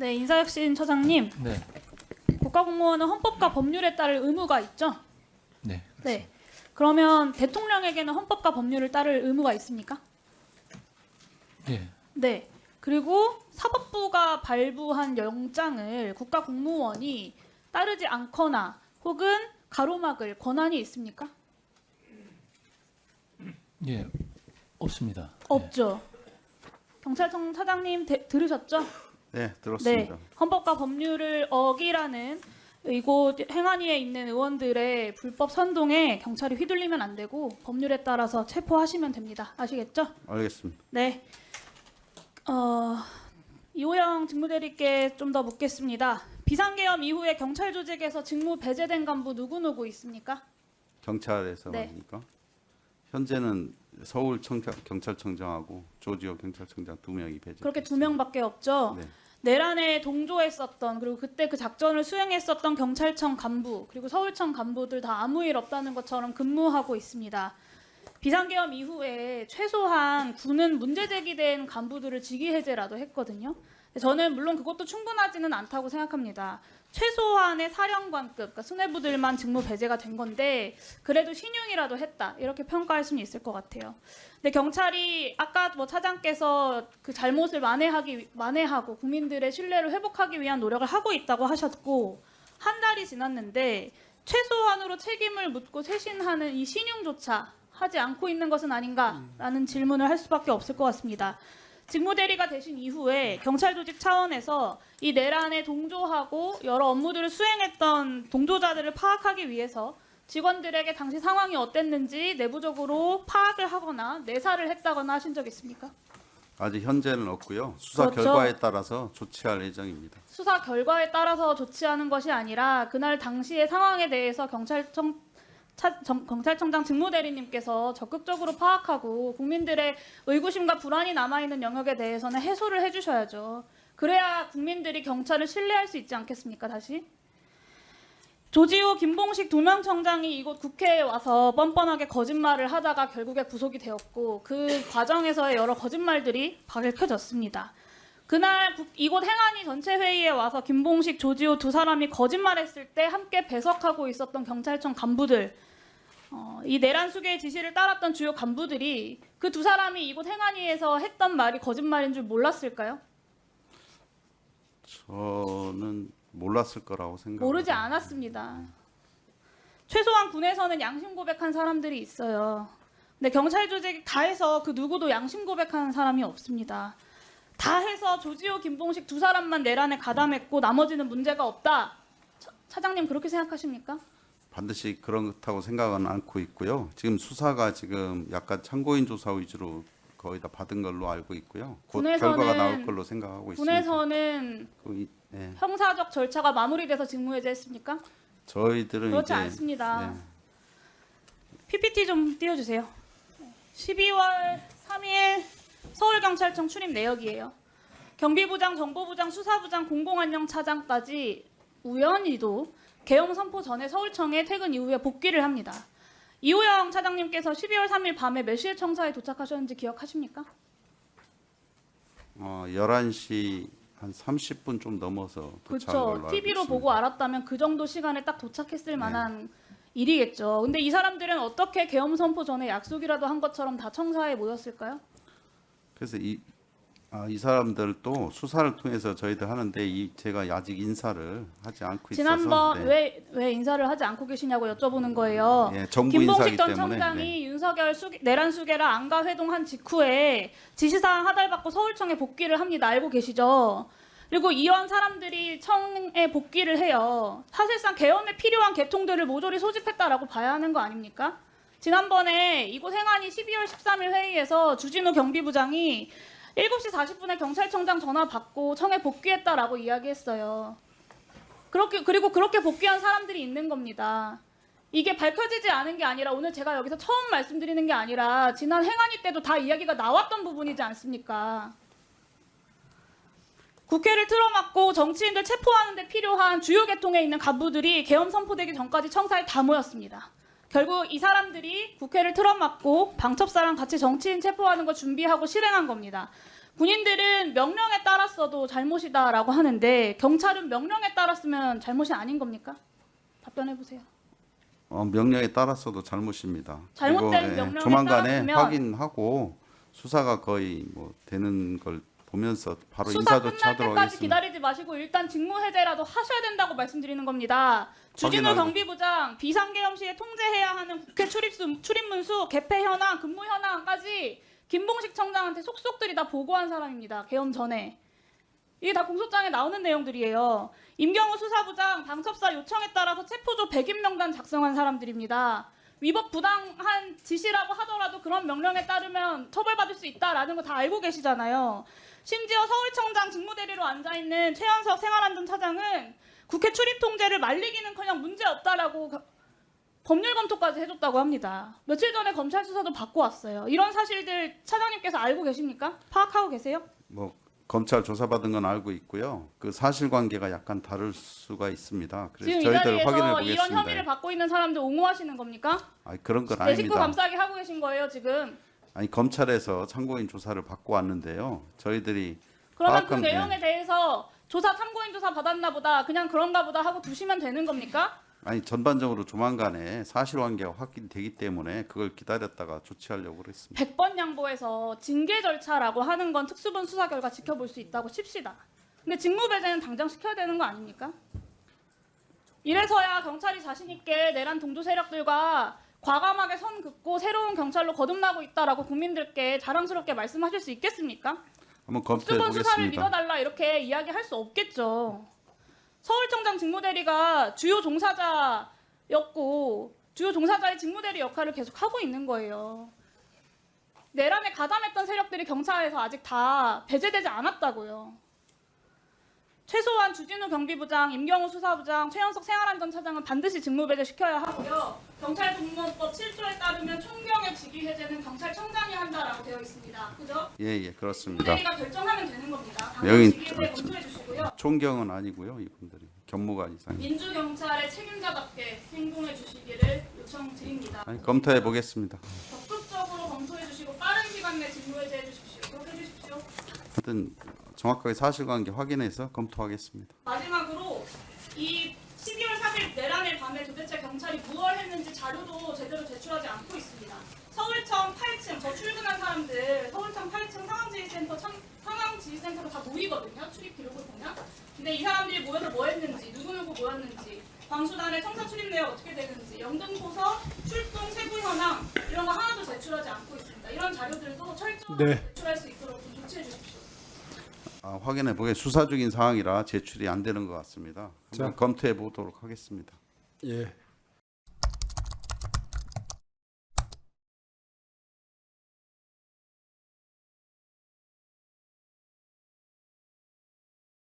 네, 인사혁신 처장님. 네. 국가공무원은 헌법과 법률에 따를 의무가 있죠? 네. 네. 그러면 대통령에게는 헌법과 법률을 따를 의무가 있습니까? 예. 네. 그리고 사법부가 발부한 영장을 국가공무원이 따르지 않거나 혹은 가로막을 권한이 있습니까? 예. 없습니다. 없죠. 경찰청 차장님 들으셨죠? 네, 들었습니다. 네. 헌법과 법률을 어기라는 이곳 행안위에 있는 의원들의 불법 선동에 경찰이 휘둘리면 안 되고 법률에 따라서 체포하시면 됩니다. 아시겠죠? 알겠습니다. 네. 이호영 직무대리께 좀 더 묻겠습니다. 비상계엄 이후에 경찰 조직에서 직무 배제된 간부 누구 있습니까? 경찰에서 네. 말입니까? 현재는 서울 경찰청장하고 조지호 경찰청장 2명이 배제. 그렇게 2명밖에 없죠. 네. 내란에 동조했었던 그리고 그때 그 작전을 수행했었던 경찰청 간부 그리고 서울청 간부들 다 아무 일 없다는 것처럼 근무하고 있습니다. 비상계엄 이후에 최소한 군은 문제 제기된 간부들을 직위 해제라도 했거든요. 저는 물론 그것도 충분하지는 않다고 생각합니다. 최소한의 사령관급, 그러니까 수뇌부들만 직무 배제가 된 건데 그래도 신용이라도 했다 이렇게 평가할 수는 있을 것 같아요. 근데 경찰이 아까 뭐 차장께서 그 잘못을 만회하고 국민들의 신뢰를 회복하기 위한 노력을 하고 있다고 하셨고 한 달이 지났는데 최소한으로 책임을 묻고 쇄신하는 이 신용조차 하지 않고 있는 것은 아닌가라는 질문을 할 수밖에 없을 것 같습니다. 직무대리가 되신 이후에 경찰 조직 차원에서 이 내란에 동조하고 여러 업무들을 수행했던 동조자들을 파악하기 위해서 직원들에게 당시 상황이 어땠는지 내부적으로 파악을 하거나 내사를 했다거나 하신 적 있습니까? 아직 현재는 없고요. 수사 그렇죠. 결과에 따라서 조치할 예정입니다. 수사 결과에 따라서 조치하는 것이 아니라 그날 당시의 상황에 대해서 경찰청장 직무대리님께서 적극적으로 파악하고 국민들의 의구심과 불안이 남아있는 영역에 대해서는 해소를 해주셔야죠. 그래야 국민들이 경찰을 신뢰할 수 있지 않겠습니까? 다시. 조지호, 김봉식 2명 청장이 이곳 국회에 와서 뻔뻔하게 거짓말을 하다가 결국에 구속이 되었고 그 과정에서의 여러 거짓말들이 밝혀졌습니다. 그날 이곳 행안위 전체 회의에 와서 김봉식, 조지호 2사람이 거짓말했을 때 함께 배석하고 있었던 경찰청 간부들, 이 내란 수계의 지시를 따랐던 주요 간부들이 그 2사람이 이곳 행안위에서 했던 말이 거짓말인 줄 몰랐을까요? 저는 몰랐을 거라고 생각합니다. 모르지 않았습니다. 최소한 군에서는 양심 고백한 사람들이 있어요. 근데 경찰 조직이 다 해서 그 누구도 양심 고백하는 사람이 없습니다. 다 해서 조지호, 김봉식 2사람만 내란에 가담했고 나머지는 문제가 없다. 차장님 그렇게 생각하십니까? 반드시 그렇다고 생각은 않고 있고요. 지금 수사가 지금 약간 참고인 조사 위주로 거의 다 받은 걸로 알고 있고요. 곧 결과가 나올 걸로 생각하고 있습니다. 군에서는 네. 형사적 절차가 마무리돼서 직무해제했습니까? 저희들은 그렇지 이제 않습니다. 네. PPT 좀 띄워주세요. 12월 3일 서울경찰청 출입 내역이에요. 경비부장, 정보부장, 수사부장, 공공안녕차장까지 우연히도 계엄 선포 전에 서울청에 퇴근 이후에 복귀를 합니다. 이호영 차장님께서 12월 3일 밤에 몇 시에 청사에 도착하셨는지 기억하십니까? 11시 한 30분 좀 넘어서 도착한 걸로 그렇죠. 알고 TV로 있습니다. 보고 알았다면 그 정도 시간에 딱 도착했을 만한 일이겠죠. 근데 이 사람들은 어떻게 계엄 선포 전에 약속이라도 한 것처럼 다 청사에 모였을까요? 그래서 이 사람들도 수사를 통해서 저희들 하는데 제가 아직 인사를 하지 않고 지난번 있어서 네. 왜 인사를 하지 않고 계시냐고 여쭤보는 거예요. 예, 정부 김봉식 인사기 전 때문에 청장이 윤석열 내란 수계를 안가 회동한 직후에 지시사항 하달받고 서울청에 복귀를 합니다. 알고 계시죠? 그리고 이런 사람들이 청에 복귀를 해요. 사실상 계엄에 필요한 계통들을 모조리 소집했다라고 봐야 하는 거 아닙니까? 지난번에 이곳 행안위 12월 13일 회의에서 주진우 경비부장이 7시 40분에 경찰청장 전화 받고 청에 복귀했다라고 이야기했어요. 그리고 그렇게 복귀한 사람들이 있는 겁니다. 이게 밝혀지지 않은 게 아니라 오늘 제가 여기서 처음 말씀드리는 게 아니라 지난 행안위 때도 다 이야기가 나왔던 부분이지 않습니까? 국회를 틀어막고 정치인들 체포하는 데 필요한 주요 계통에 있는 간부들이 계엄 선포되기 전까지 청사에 다 모였습니다. 결국 이 사람들이 국회를 틀어막고 방첩사랑 같이 정치인 체포하는 거 준비하고 실행한 겁니다. 군인들은 명령에 따랐어도 잘못이다라고 하는데 경찰은 명령에 따랐으면 잘못이 아닌 겁니까? 답변해 보세요. 명령에 따랐어도 잘못입니다. 잘못된 그리고, 명령에 조만간에 따랐으면 확인하고 수사가 거의 뭐 되는 걸 보면서 바로 수사 인사 끝날 조치하도록 때까지 하겠습니다. 기다리지 마시고 일단 직무해제라도 하셔야 된다고 말씀드리는 겁니다. 주진우 확인하고. 경비부장 비상계엄 시에 통제해야 하는 국회 출입문수, 개폐 현황, 근무 현황까지 김봉식 청장한테 속속들이 다 보고한 사람입니다. 계엄 전에. 이게 다 공소장에 나오는 내용들이에요. 임경우 수사부장 방첩사 요청에 따라서 체포조 100인 명단 작성한 사람들입니다. 위법 부당한 지시라고 하더라도 그런 명령에 따르면 처벌받을 수 있다라는 거 다 알고 계시잖아요. 심지어 서울청장 직무대리로 앉아있는 최현석 생활안전차장은 국회 출입 통제를 말리기는커녕 문제없다라고 법률 검토까지 해줬다고 합니다. 며칠 전에 검찰 수사도 받고 왔어요. 이런 사실들 차장님께서 알고 계십니까? 파악하고 계세요? 뭐 검찰 조사받은 건 알고 있고요. 그 사실관계가 약간 다를 수가 있습니다. 그래서 지금 이 저희들 확인해 자리에서 이런 혐의를 보겠습니다. 받고 있는 사람들 옹호하시는 겁니까? 아니, 그런 건 내 식구 아닙니다. 감싸기 하고 계신 거예요 지금. 아니, 검찰에서 참고인 조사를 받고 왔는데요. 저희들이 그러면 그 파악한- 내용에 대해서 조사 참고인 조사 받았나 보다 그냥 그런가 보다 하고 두시면 되는 겁니까? 아니, 전반적으로 조만간에 사실관계가 확인되기 때문에 그걸 기다렸다가 조치하려고 그랬습니다. 100번 양보해서 징계 절차라고 하는 건 특수본 수사 결과 지켜볼 수 있다고 칩시다. 근데 직무배제는 당장 시켜야 되는 거 아닙니까? 이래서야 경찰이 자신 있게 내란 동조 세력들과 과감하게 선 긋고 새로운 경찰로 거듭나고 있다라고 국민들께 자랑스럽게 말씀하실 수 있겠습니까? 한번 검토해 특수본 수사를 보겠습니다. 믿어달라 이렇게 이야기할 수 없겠죠. 서울청장 직무대리가 주요 종사자였고 주요 종사자의 직무대리 역할을 계속 하고 있는 거예요. 내란에 가담했던 세력들이 경찰에서 아직 다 배제되지 않았다고요. 최소한 주진우 경비부장, 임경우 수사부장, 최현석 생활안전차장은 반드시 직무배제 시켜야 하고요. 경찰공무원법 7조에 따르면 총경의 직위해제는 경찰청장이 한다라고 되어 있습니다. 그죠? 예, 그렇습니다. 직무대리가 결정하면 되는 겁니다. 당장 여긴 직위해제 검토해 주시고요. 총경은 아니고요, 이분들이 경무가 이상이. 민주경찰의 책임자답게 행동해 주시기를 요청드립니다. 아니, 검토해 보겠습니다. 적극적으로 검토해 주시고 빠른 시간 내 직무해제해 주십시오. 그렇게 해 주십시오. 하여튼 정확하게 사실관계 확인해서 검토하겠습니다. 마지막으로 이 12월 4일 내란의 밤에 도대체 경찰이 무엇을 했는지 자료도 제대로 제출하지 않고 있습니다. 서울청 8층, 저 출근한 사람들 서울청 8층 상황지휘센터로 다 모이거든요. 출입 기록을 보면. 근데 이 사람들이 모여서 뭐 했는지, 누구누구 모였는지, 광수단의 청사 출입 내역 어떻게 되는지, 영등포서 출동 세부 현황 이런 거 하나도 제출하지 않고 있습니다. 이런 자료들도 철저하게 제출할 수 있도록 좀 조치해 주십시오. 확인해 보게 수사 중인 상황이라 제출이 안 되는 것 같습니다. 한번 검토해 보도록 하겠습니다. 예.